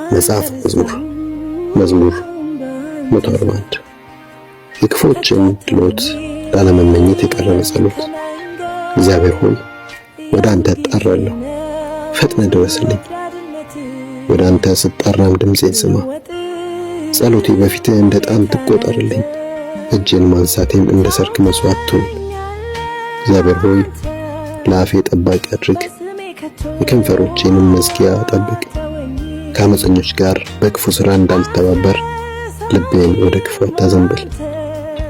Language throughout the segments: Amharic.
መጽሐፍ መዝሙር 141 የክፉዎችን ድሎት ላለመመኘት የቀረበ ጸሎት። እግዚአብሔር ሆይ ወደ አንተ እጣራለሁ፣ ፈጥነ ድረስልኝ። ወደ አንተ ስጣራም ድምፄን ስማ። ጸሎቴ በፊትህ እንደ ዕጣን ትቆጠርልኝ፣ እጄን ማንሳቴም እንደ ሰርክ መስዋዕት ትሁን። እግዚአብሔር ሆይ ለአፌ ጠባቂ አድርግ፣ የከንፈሮቼንም መዝጊያ ጠብቅ። ከአመፀኞች ጋር በክፉ ሥራ እንዳልተባበር ልቤን ወደ ክፉ አታዘንብል።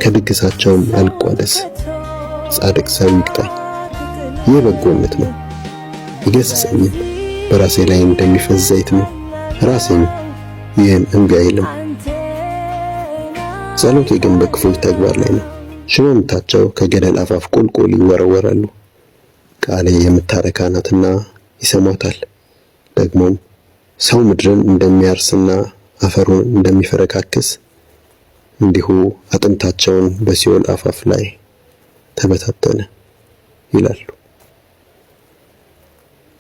ከድግሳቸውም አልቋደስ። ጻድቅ ሰው ይቅጣኝ፣ ይህ በጎነት ነው። ይገሥጸኝም፣ በራሴ ላይ እንደሚፈስ ዘይት ነው። ራሴም ይህን እምቢ አይልም። ጸሎቴ ግን በክፉዎች ተግባር ላይ ነው። ሽመምታቸው ከገደል አፋፍ ቁልቁል ይወረወራሉ። ቃሌ የምታረካ ናትና ይሰሟታል። ደግሞም ሰው ምድርን እንደሚያርስና አፈሩን እንደሚፈረካክስ እንዲሁ አጥንታቸውን በሲኦል አፋፍ ላይ ተበታተነ ይላሉ።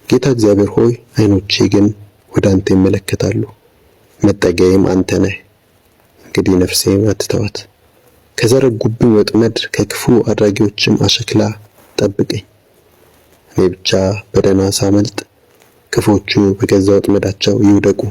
ጌታ እግዚአብሔር ሆይ ዓይኖቼ ግን ወደ አንተ ይመለከታሉ። መጠጊያዬም አንተ ነህ። እንግዲህ ነፍሴን አትተዋት። ከዘረጉብኝ ወጥመድ ከክፉ አድራጊዎችም አሽክላ ጠብቀኝ። እኔ ብቻ በደህና ሳመልጥ ክፉዎቹ በገዛ ወጥመዳቸው ይውደቁ።